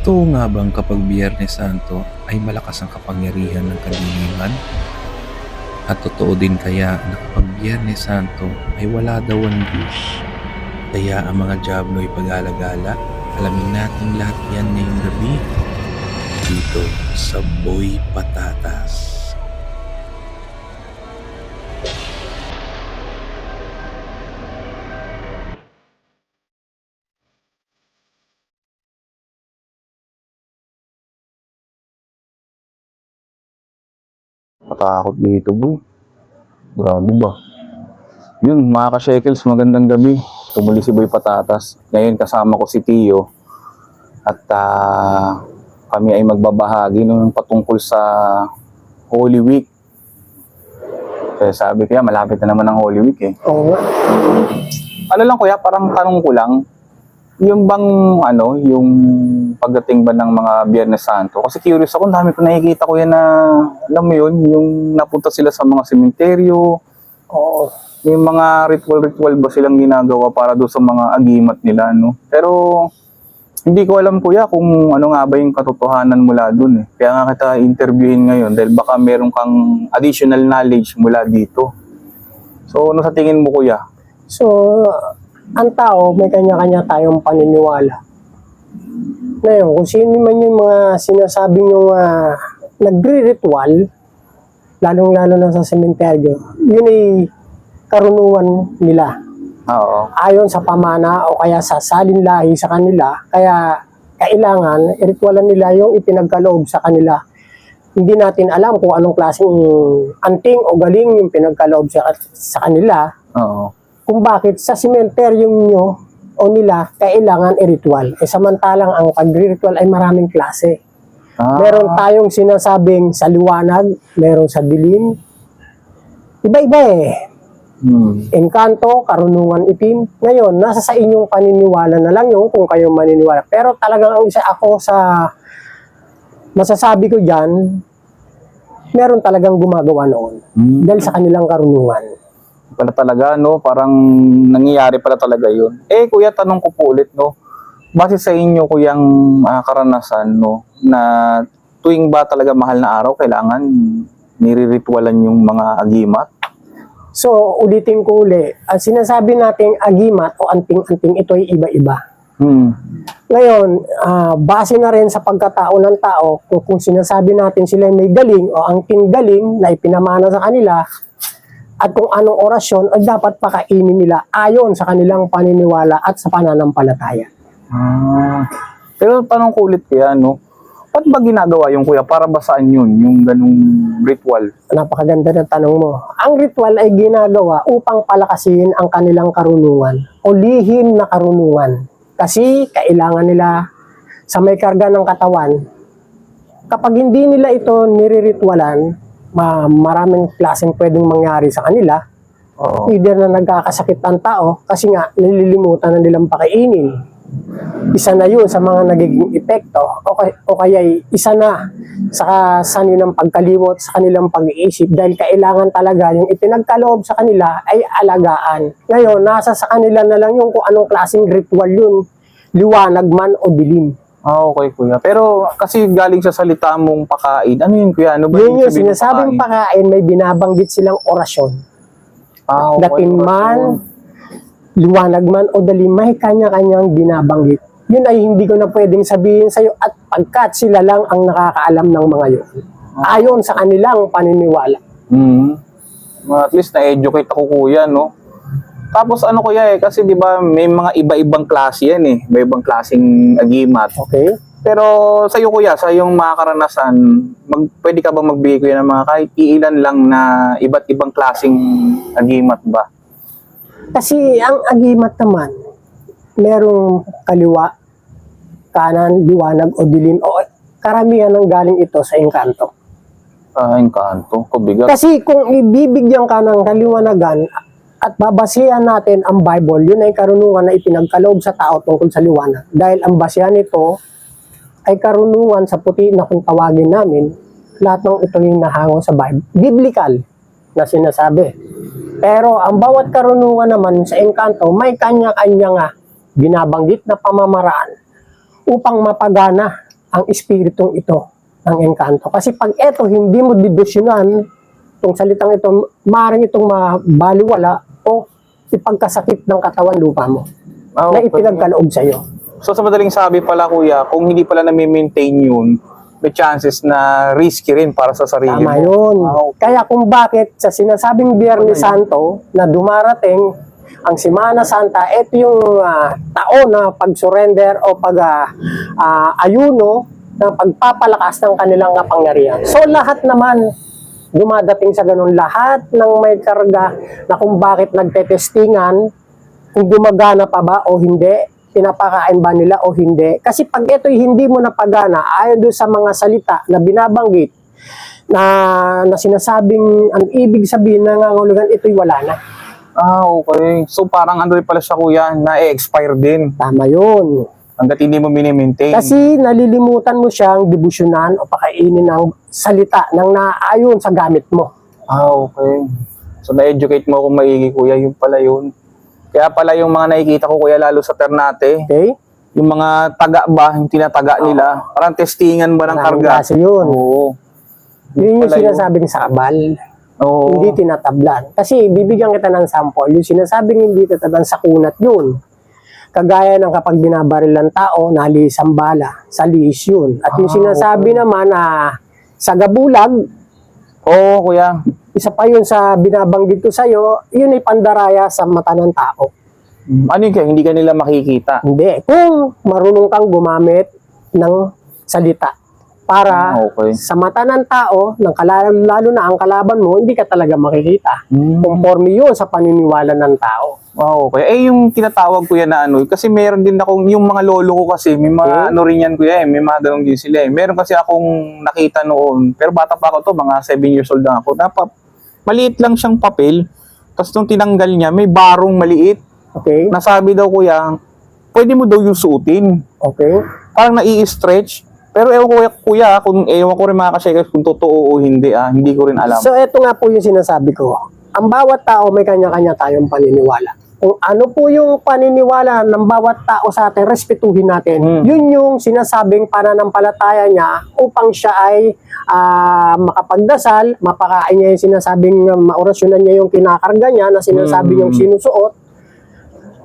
Totoo nga bang kapag Biyernes Santo ay malakas ang kapangyarihan ng kadiliman? At totoo din kaya na kapag Biyernes Santo ay wala daw ang Diyos? Kaya ang mga dyablo ay pag-alagala? Alamin natin lahat yan ngayong gabi dito sa Boy Patatas. Patakot dito, boy. Grabe ba? Yun, mga ka-shekels, magandang gabi. Tumuli si Boy Patatas. Ngayon kasama ko si Tio. At kami ay magbabahagi ng patungkol sa Holy Week. Kaya sabi kaya, malapit na naman ang Holy Week eh. Oo nga. Ano lang kuya, parang tanong ko lang. Yung bang, yung pagdating ba ng mga Biyernes Santo? Kasi curious ako, dami ko nakikita ko yan na, alam mo yun, yung napunta sila sa mga sementeryo. Oo. May mga ritual ba silang ginagawa para doon sa mga agimat nila, no? Pero, hindi ko alam kuya kung ano nga ba yung katotohanan mula doon eh. Kaya nga kita interviewin ngayon dahil baka meron kang additional knowledge mula dito. So, ano sa tingin mo kuya? So, ang tao, may kanya-kanya tayong paniniwala. Ngayon, kung sino man yung mga sinasabing yung nagre-ritual, lalong-lalo na sa sementeryo, yun ay karunungan nila. Oo. Ayon sa pamana o kaya sa salinlahi sa kanila, kaya kailangan ritualan nila yung ipinagkaloob sa kanila. Hindi natin alam kung anong klaseng anting o galing yung pinagkaloob sa kanila. Oo. Kung bakit sa sementeryong nyo o nila kailangan i-ritual. Samantalang ang pag-ritual ay maraming klase. Meron tayong sinasabing sa liwanag, meron sa dilim. Iba-iba eh. Engkanto, karunungan itim. Ngayon, nasa sa inyong paniniwala na lang yung kung kayo maniniwala. Pero talagang ang isa ako sa masasabi ko dyan, meron talagang gumagawa noon. Dahil sa kanilang karunungan. Pala talaga, no? Parang nangyayari pala talaga yun. Eh, kuya, tanong ko po ulit, no? Base sa inyo, kuyang karanasan, no? Na tuwing ba talaga mahal na araw, kailangan nire-ritualan yung mga agimat? So, ulitin ko uli. Ang sinasabi nating agimat o anting-anting, ito ay iba-iba. Ngayon, base na rin sa pagkatao ng tao, kung sinasabi natin sila may galing o anting galing na ipinamana sa kanila, at kung anong orasyon ay dapat pakainin nila ayon sa kanilang paniniwala at sa pananampalataya. Pero tanong ko ulit kaya, no? Ba't ba ginagawa yung kuya? Para ba saan yun? Yung ganung ritual? Napakaganda ng tanong mo. Ang ritual ay ginagawa upang palakasin ang kanilang karunungan o lihim na karunungan. Kasi kailangan nila sa may karga ng katawan. Kapag hindi nila ito nire-ritualan, maraming klaseng pwedeng mangyari sa kanila. Either na nagkakasakit ang tao kasi nga nililimutan na nilang pakainin. Isa na yun sa mga nagiging epekto o kaya isa na sa kanilang pagkalimot, sa kanilang pag-iisip dahil kailangan talaga yung ipinagkaloob sa kanila ay alagaan. Ngayon, nasa sa kanila na lang yung kung anong klaseng ritual yun, liwanag man o dilim. Okay, kuya. Pero kasi galing sa salita mong pakain, ano yun, kuya? Ano ba Yun yung sabihin ng sinasabing pakain, may binabanggit silang orasyon. Okay, Dating man, liwanag man o dalim, may kanya-kanyang binabanggit. Yun ay hindi ko na pwedeng sabihin sa'yo at pagkat sila lang ang nakakaalam ng mga yun. Ayon sa kanilang paniniwala. At least na-educate ako, kuya, no? Tapos ano kuya kasi di ba may mga iba-ibang klase yan eh. Iba-ibang klaseng agimat. Okay? Pero sa iyo kuya, sa iyong mga karanasan, pwede ka ba magbigay kuya ng mga kahit iilan lang na iba't ibang klaseng agimat ba? Kasi ang agimat naman, merong kaliwa, kanan, liwanag o dilim o karamihan ng galing ito sa engkanto. Engkanto, kubigat. Kasi kung ibibigyan ka ng kaliwanagan at babasihan natin ang Bible, yun ay karunungan na ipinagkaloob sa tao tungkol sa liwanag. Dahil ang basihan nito ay karunungan sa puti na kung tawagin namin, lahat ng ito yung nahangong sa Bible. Biblical na sinasabi. Pero ang bawat karunungan naman sa engkanto, may kanya-kanya nga binabanggit na pamamaraan upang mapagana ang espiritong ito ng engkanto. Kasi pag ito hindi mo didosyonan, itong salitang ito, maaaring itong mabaliwala o ipagkasakit ng katawan lupa mo na ipinagkaloob sa iyo. So sa madaling sabi pala kuya, kung hindi pala na-maintain yun, may chances na risky rin para sa sarili Tama mo. yun. Wow. Kaya kung bakit sa sinasabing Biyernes Santo na dumarating ang Semana Santa, ito yung taon na pag-surrender o pag-ayuno na pagpapalakas ng kanilang kapangyarihan. So lahat naman dumadating sa ganun, lahat ng may karga na kung bakit nagtetestingan, kung gumagana pa ba o hindi, pinapakain ba nila o hindi. Kasi pag ito'y hindi mo napagana, ayon doon sa mga salita na binabanggit, na sinasabing, ang ibig sabihin na nangangulugan, ito'y wala na. Okay. So parang ano rin pala siya kuya, na-expire din. Tama yun. Hanggat hindi mo mini-maintain. Kasi nalilimutan mo siyang debusyonan o pakainin ng salita ng naayon sa gamit mo. Okay. So na-educate mo kung maigi kuya, yung pala yun. Kaya pala yung mga nakikita ko kuya, lalo sa Ternate, Okay? yung mga taga ba, yung tinataga nila, parang testingan ba ng Maraming karga? klase yun. Oo. Yun yung pala yun. sinasabing sakabal. Oo. Hindi tinatablan. Kasi bibigyan kita ng sample. Yung sinasabing hindi tinatablan sa kunat yun. Kagaya ng kapag binabaril ng tao, nalis ang bala. Sa lihis yun. At yung sinasabi naman na sa gabulag, Oo kuya. isa pa yun sa binabanggit ko sa'yo, yun ay pandaraya sa mata ng tao. Ano yun kaya, hindi ka nila makikita? Hindi. Kung marunong kang gumamit ng salita para Okay. sa mata ng tao, lalo na ang kalaban mo, hindi ka talaga makikita. Conforme yun sa paniniwala ng tao. Okay. Yung tinatawag kuya na ano, kasi meron din akong, yung mga lolo ko kasi, may mga ano rin yan kuya may mga ganun din sila Meron kasi akong nakita noon, pero bata pa ako to, mga 7 years old lang ako. Maliit lang siyang papel, tapos nung tinanggal niya, may barong maliit. Okay? Nasabi daw kuya, pwede mo daw yung suotin. Okay? Parang nai-stretch. Pero ewan ko kuya, ewan ko rin mga kasyekers kung totoo o hindi, hindi ko rin alam. So, eto nga po yung sinasabi ko. Ang bawat tao may kanya-kanya tayong paniniwala. Kung ano po yung paniniwala ng bawat tao sa atin, respetuhin natin. Yun yung sinasabing pananampalataya niya upang siya ay makapagdasal, mapakain niya yung sinasabing maorasyonan niya yung kinakarga niya na sinasabi niyang sinusuot.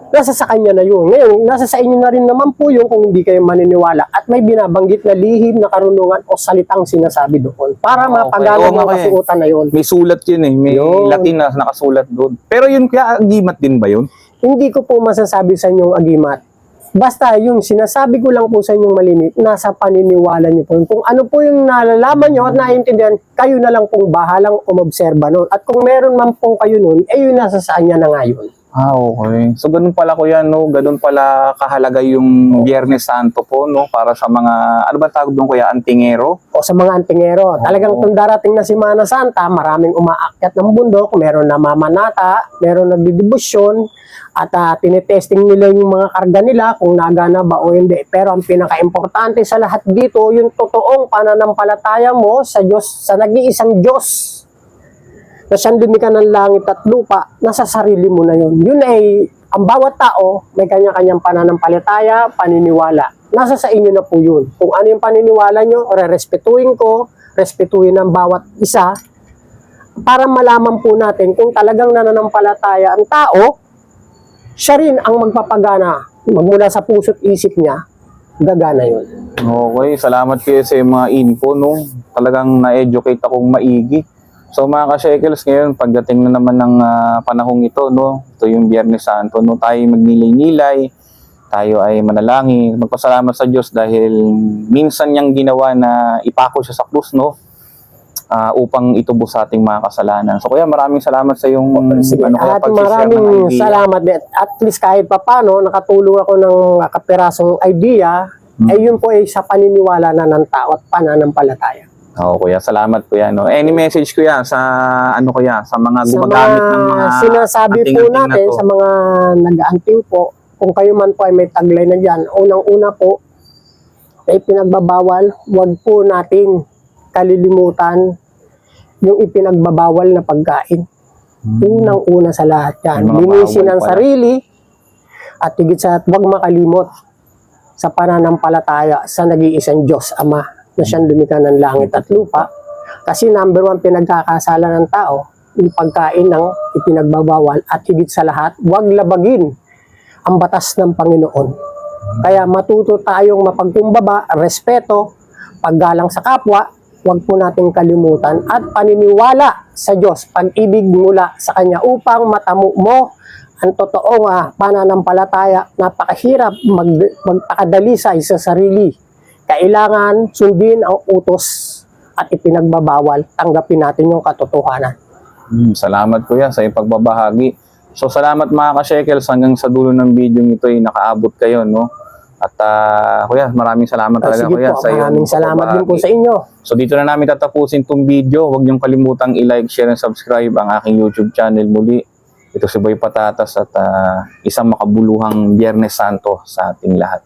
Nasa sa kanya na yun. Ngayon, nasa sa inyo na rin naman po yun kung hindi kayo maniniwala at may binabanggit na lihim na karunungan o salitang sinasabi doon para mapagana mo ang kasuotan na yun. May sulat yun May Yun. Latin na nakasulat doon. Pero yun kaya agimat din ba yun? Hindi ko po masasabi sa inyong agimat. Basta yung sinasabi ko lang po sa inyong malimit, nasa paniniwala niyo po. Kung ano po yung nalalaman niyo at naiintindihan, kayo na lang pong bahalang umobserba nun. At kung meron man po kayo nun, yun nasa sa kanya na ngayon. Okay. So, ganun pala kuya, no? Ganun pala kahalaga yung Biyernes Santo po, no? Para sa mga, ano ba tawag doon kuya, antingero? O sa mga antingero. Talagang kung darating na Semana Santa, maraming umaakyat ng bundok, meron namamanata, meron nagdidibusyon, at tinetesting nila yung mga karga nila kung nagana ba o hindi. Pero ang pinaka-importante sa lahat dito, yung totoong pananampalataya mo sa Diyos, sa nag-iisang Diyos, na siyang lumikha ng langit at lupa, nasa sarili mo na yun. Yun ay, ang bawat tao, may kanya-kanyang pananampalataya, paniniwala. Nasa sa inyo na po yun. Kung ano yung paniniwala nyo, respetuhin ko, respetuhin ng bawat isa, para malaman po natin kung talagang nananampalataya ang tao, siya rin ang magpapagana, magmula sa puso't isip niya, gagana yun. Okay, salamat kayo sa mga info, no? Talagang na-educate akong maigi. So mga ka-shekels, ngayon pagdating na naman ng panahong ito, no? Ito yung Biyernes Santo, no? Tayo magnilay-nilay, tayo ay manalangin, magpasalamat sa Diyos dahil minsan niyang ginawa na ipako siya sa krus, no? Upang itubos sa ating mga kasalanan. So kuya, maraming salamat sa yung At maraming salamat din. At least kahit pa paano, nakatulong ako ng kapirasong idea, ay yun po ay sa paniniwala na ng tao at pananampalataya. Oo, kuya. Salamat, kuya. No? Any message, kuya, sa ano, kuya, sa mga gumagamit ng mga sinasabi po natin sa mga nag-aanting po, kung kayo man po ay may taglay na dyan, unang-una po, ay pinagbabawal, huwag po natin kalilimutan yung ipinagbabawal na pagkain. Unang-una sa lahat yan. Linisin ang sarili, at higit sa huwag makalimot sa pananampalataya sa nag-iisang Diyos Ama na siyang lumikha ng langit at lupa. Kasi number 1 pinagkakasala ng tao, yung pagkain ng ipinagbabawal at higit sa lahat, huwag labagin ang batas ng Panginoon. Kaya matuto tayong mapagkumbaba, respeto, paggalang sa kapwa, huwag po nating kalimutan at paniniwala sa Diyos, pag-ibig mula sa Kanya upang matamo mo ang totoong pananampalataya. Napakahirap magpakadalisay sa sarili. Kailangan sundin ang utos at ipinagbabawal. Tanggapin natin yung katotohanan. Salamat kuya sa iyong pagbabahagi. So salamat mga ka-shekels, hanggang sa dulo ng video ito ay nakaabot kayo, no? At kuya, maraming salamat talaga Sige kuya po, sa iyong maraming salamat din po pagbabahagi. sa inyo. So dito na namin tatapusin tong video. Huwag niyong kalimutang i-like, share, and subscribe ang aking YouTube channel muli. Ito si Boy Patatas at isang makabuluhang Biyernes Santo sa ating lahat.